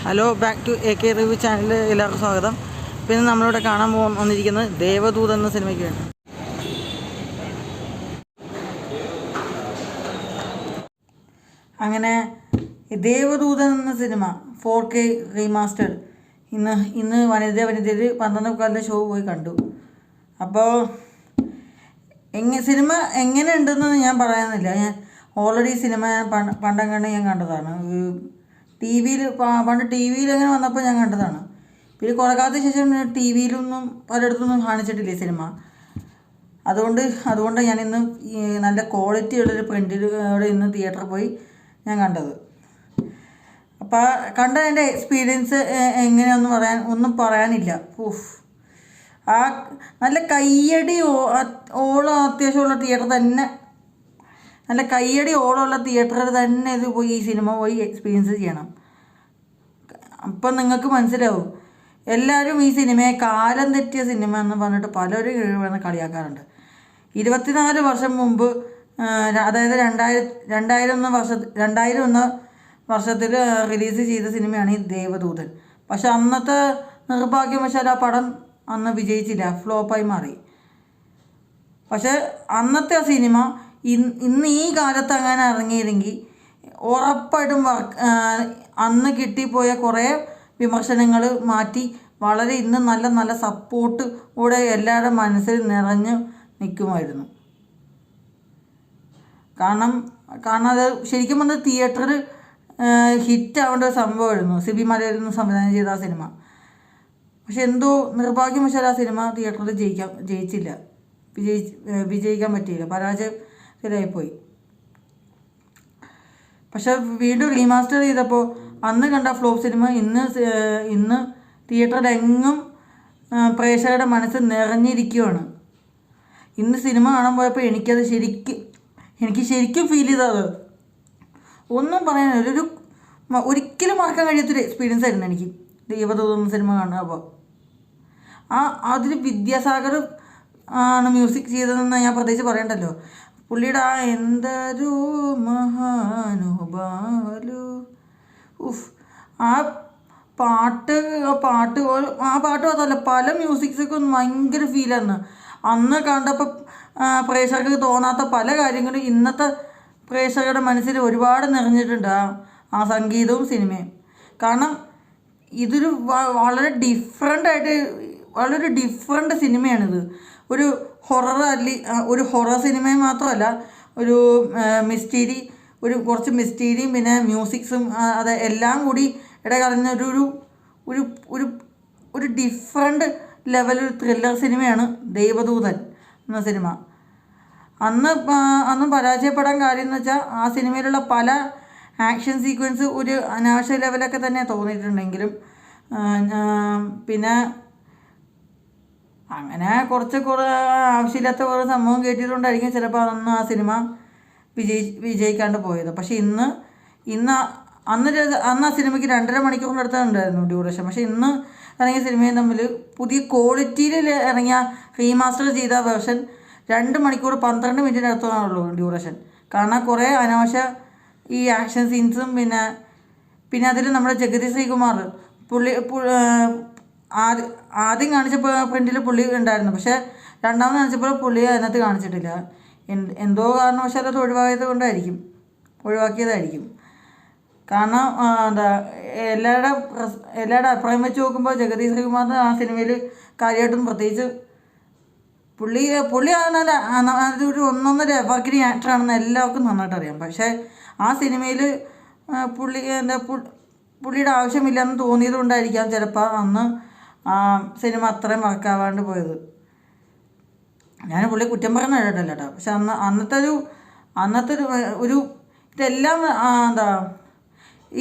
Hello, back to AK review ചാനലിൽ എല്ലാവർക്കും സ്വാഗതം. പിന്നെ നമ്മളിവിടെ കാണാൻ വന്നിരിക്കുന്നത് ദേവദൂത് എന്ന സിനിമയ്ക്ക് വേണ്ടി. അങ്ങനെ ദേവദൂതൻ എന്ന സിനിമ 4K റീമാസ്റ്റേഡ് ഇന്ന് വനിതയിൽ 12:15 ഷോ പോയി കണ്ടു. അപ്പോൾ സിനിമ എങ്ങനെ ഉണ്ടെന്ന് ഞാൻ പറയാനില്ല. ഞാൻ ഓൾറെഡി സിനിമ പണ്ടങ്ങാണ്ട് ഞാൻ കണ്ടതാണ്. പണ്ട് ടി വിയിൽ അങ്ങനെ വന്നപ്പോൾ ഞാൻ കണ്ടതാണ്. പിന്നെ കുറേ കാലത്തിന് ശേഷം ടി വിയിലൊന്നും പലയിടത്തൊന്നും കാണിച്ചിട്ടില്ലേ സിനിമ. അതുകൊണ്ട് ഞാനിന്ന് നല്ല ക്വാളിറ്റി ഉള്ളൊരു പ്രിൻറ്റിലൂടെ ഇന്ന് തിയേറ്ററിൽ പോയി ഞാൻ കണ്ടത്. അപ്പോൾ കണ്ട എൻ്റെ എക്സ്പീരിയൻസ് എങ്ങനെയൊന്നും പറയാനില്ല. ആ നല്ല കയ്യടി ഓളം അത്യാവശ്യമുള്ള തിയേറ്റർ തന്നെ, നല്ല കയ്യടി ഓളമുള്ള തിയേറ്ററിൽ തന്നെ ഇത് പോയി ഈ സിനിമ പോയി എക്സ്പീരിയൻസ് ചെയ്യണം. അപ്പം നിങ്ങൾക്ക് മനസ്സിലാവും. എല്ലാവരും ഈ സിനിമയെ കാലം തെറ്റിയ സിനിമ എന്ന് പറഞ്ഞിട്ട് പലരും വന്ന് കളിയാക്കാറുണ്ട്. 24 വർഷം മുമ്പ്, അതായത് 2001 വർഷത്തിൽ റിലീസ് ചെയ്ത സിനിമയാണ് ഈ ദേവദൂതൻ. പക്ഷെ അന്നത്തെ നിർഭാഗ്യവശാൽ ആ പടം അന്ന് വിജയിച്ചില്ല, ഫ്ലോപ്പായി മാറി. പക്ഷെ അന്നത്തെ ആ സിനിമ ഇന്ന് ഈ കാലത്ത് അങ്ങനെ ഇറങ്ങിയിരുന്നെങ്കിൽ ഉറപ്പായിട്ടും അന്ന് കിട്ടിപ്പോയ കുറേ വിമർശനങ്ങൾ മാറ്റി വളരെ ഇന്ന് നല്ല നല്ല സപ്പോർട്ട് കൂടെ എല്ലാവരുടെ മനസ്സിൽ നിറഞ്ഞു നിൽക്കുമായിരുന്നു. കാരണം അത് ശരിക്കും പറഞ്ഞാൽ തിയേറ്ററിൽ ഹിറ്റാവേണ്ട ഒരു സംഭവമായിരുന്നു. സിബി മലയിൽ നിന്ന് സംവിധാനം ചെയ്ത ആ സിനിമ. പക്ഷെ എന്തോ നിർഭാഗ്യവശാൽ ആ സിനിമ തിയേറ്ററിൽ വിജയിക്കാൻ പറ്റിയില്ല, പരാജയത്തിലായിപ്പോയി. പക്ഷെ വീണ്ടും റീമാസ്റ്റർ ചെയ്തപ്പോൾ അന്ന് കണ്ട ഫ്ലോപ്പ് സിനിമ ഇന്ന് തിയേറ്ററിലെങ്ങും പ്രേക്ഷകരുടെ മനസ്സ് നിറഞ്ഞിരിക്കുകയാണ്. ഇന്ന് സിനിമ കാണാൻ പോയപ്പോൾ എനിക്ക് ശരിക്കും ഫീൽ ചെയ്തത് ഒന്നും പറയാനില്ല. ഒരിക്കലും മറക്കാൻ കഴിയാത്തൊരു എക്സ്പീരിയൻസ് ആയിരുന്നു എനിക്ക് ദേവദൂതൻ സിനിമ കാണുമ്പോൾ. അതിൽ വിദ്യാസാഗർ ആണ് മ്യൂസിക് ചെയ്തതെന്ന് ഞാൻ പ്രത്യേകിച്ച് പറയണ്ടല്ലോ. പുള്ളിയുടെ ആ എന്തൊരു മഹാനുഭാവലു, ആ പാട്ട് മാത്രമല്ല, പല മ്യൂസിക്സൊക്കെ ഒന്ന് ഭയങ്കര ഫീലായിരുന്നു. അന്ന് കണ്ടപ്പോൾ പ്രേക്ഷകർക്ക് തോന്നാത്ത പല കാര്യങ്ങളും ഇന്നത്തെ പ്രേക്ഷകരുടെ മനസ്സിൽ ഒരുപാട് നിറഞ്ഞിട്ടുണ്ട് ആ സംഗീതവും സിനിമയും. കാരണം ഇതൊരു വളരെ ഡിഫറെൻ്റ് സിനിമയാണിത്. ഒരു ഹൊറർ സിനിമയും മാത്രമല്ല, ഒരു കുറച്ച് മിസ്റ്റീരിയും പിന്നെ മ്യൂസിക്സും അത് എല്ലാം കൂടി ഇടകലർന്ന ഒരു ഡിഫറെൻ്റ് ലെവൽ ത്രില്ലർ സിനിമയാണ് ദേവദൂതൻ എന്ന സിനിമ. അന്നും പരാജയപ്പെടാൻ കാര്യം എന്ന് വെച്ചാൽ ആ സിനിമയിലുള്ള പല ആക്ഷൻ സീക്വൻസ് ഒരു അനാവശ്യ ലെവലൊക്കെ തന്നെ തോന്നിയിട്ടുണ്ടെങ്കിലും പിന്നെ അങ്ങനെ കുറേ ആവശ്യമില്ലാത്ത കുറേ സംഭവം കേട്ടിട്ടുണ്ടായിരിക്കും ചിലപ്പോൾ അന്ന് ആ സിനിമ വിജയിക്കാണ്ട് പോയത്. പക്ഷേ അന്ന് ആ സിനിമയ്ക്ക് 2.5 മണിക്കൂറിനടുത്തുണ്ടായിരുന്നു ഡ്യൂറേഷൻ. പക്ഷേ ഇന്ന് ഇറങ്ങിയ സിനിമയും തമ്മിൽ പുതിയ ക്വാളിറ്റിയിൽ ഇറങ്ങിയ റീമാസ്റ്റർ ചെയ്ത വേർഷൻ 2 മണിക്കൂർ 12 മിനിറ്റിനടുത്താണുള്ളൂ ഡ്യൂറേഷൻ. കാരണം കുറേ അനാവശ്യ ഈ ആക്ഷൻ സീൻസും പിന്നെ അതിൽ നമ്മുടെ ജഗതി ശ്രീകുമാർ ആദ്യം കാണിച്ചപ്പോൾ പ്രിൻറ്റിൽ പുള്ളി ഉണ്ടായിരുന്നു. പക്ഷേ രണ്ടാമത് കാണിച്ചപ്പോൾ പുള്ളി അതിനകത്ത് കാണിച്ചിട്ടില്ല. എന്തോ കാരണവശാൽ അത് ഒഴിവാക്കിയതായിരിക്കും. കാരണം എല്ലാവരുടെ അഭിപ്രായം വെച്ച് നോക്കുമ്പോൾ ജഗതി ശ്രീകുമാറിന് ആ സിനിമയിൽ കാര്യമായിട്ടും പ്രത്യേകിച്ച് പുള്ളി ഒരു ഒന്നൊന്നര എവർഗ്രീൻ ആക്ടറാണെന്ന് എല്ലാവർക്കും നന്നായിട്ട് അറിയാം. പക്ഷേ ആ സിനിമയിൽ പുള്ളിയുടെ ആവശ്യമില്ലെന്ന് തോന്നിയത് കൊണ്ടായിരിക്കാം ചിലപ്പോൾ അന്ന് ആ സിനിമ അത്രയും വർക്കാവാണ്ട് പോയത്. ഞാൻ പുള്ളി കുറ്റം പറയുന്ന കേട്ടോ. പക്ഷെ അന്നത്തെ ഒരു ഇതെല്ലാം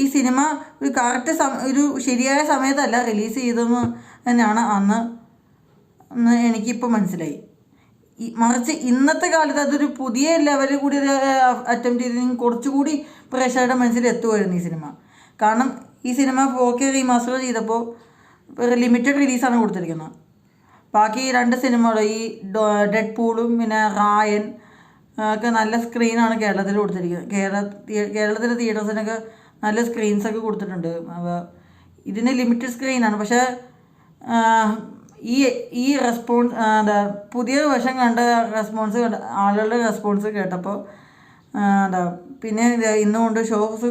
ഈ സിനിമ ഒരു കറക്റ്റ് ഒരു ശരിയായ സമയത്തല്ല റിലീസ് ചെയ്തതെന്ന് തന്നെയാണ് അന്ന് എനിക്കിപ്പോൾ മനസ്സിലായി. മറിച്ച് ഇന്നത്തെ കാലത്ത് അതൊരു പുതിയ ലെവലിൽ കൂടി അറ്റംപ്റ്റ് ചെയ്തെങ്കിൽ കുറച്ചുകൂടി പ്രേക്ഷകരുടെ മനസ്സിൽ എത്തുമായിരുന്നു ഈ സിനിമ. കാരണം ഈ സിനിമ 4K റീമാസ്റ്റർ ചെയ്തപ്പോൾ ലിമിറ്റഡ് റിലീസാണ് കൊടുത്തിരിക്കുന്നത്. ബാക്കി 2 സിനിമകൾ ഈ ഡെഡ് പൂളും പിന്നെ റായൻ ഒക്കെ നല്ല സ്ക്രീനാണ് കേരളത്തിൽ കൊടുത്തിരിക്കുന്നത്. കേരളത്തിലെ തിയേറ്റേഴ്സിനൊക്കെ നല്ല സ്ക്രീൻസൊക്കെ കൊടുത്തിട്ടുണ്ട്. ഇതിന് ലിമിറ്റഡ് സ്ക്രീനാണ്. പക്ഷേ ഈ ഈ റെസ്പോൺസ് എന്താ പുതിയ വശം കണ്ട റെസ്പോൺസ് ആളുകളുടെ റെസ്പോൺസ് കേട്ടപ്പോൾ എന്താ പിന്നെ ഇന്നുകൊണ്ട് ഷോസ്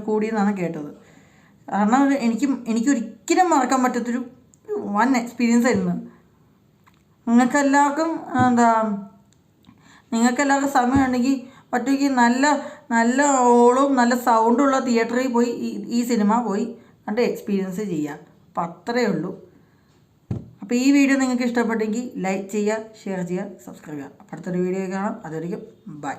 കൂടിയെന്നാണ് കേട്ടത്. കാരണം എനിക്കൊരിക്കലും മറക്കാൻ പറ്റാത്തൊരു വൺ എക്സ്പീരിയൻസ് ആയിരുന്നു. നിങ്ങൾക്കെല്ലാവർക്കും സമയമുണ്ടെങ്കിൽ പറ്റുമെങ്കിൽ നല്ല ഓളും നല്ല സൗണ്ടുള്ള തിയേറ്ററിൽ പോയി ഈ സിനിമ പോയി കണ്ട് എക്സ്പീരിയൻസ് ചെയ്യുക. അപ്പം അത്രയേ ഉള്ളൂ. അപ്പോൾ ഈ വീഡിയോ നിങ്ങൾക്ക് ഇഷ്ടപ്പെട്ടെങ്കിൽ ലൈക്ക് ചെയ്യുക, ഷെയർ ചെയ്യുക, സബ്സ്ക്രൈബ് ചെയ്യുക. അപ്പോൾ അടുത്തൊരു വീഡിയോ കാണാം. അതുവരെയും ബൈ.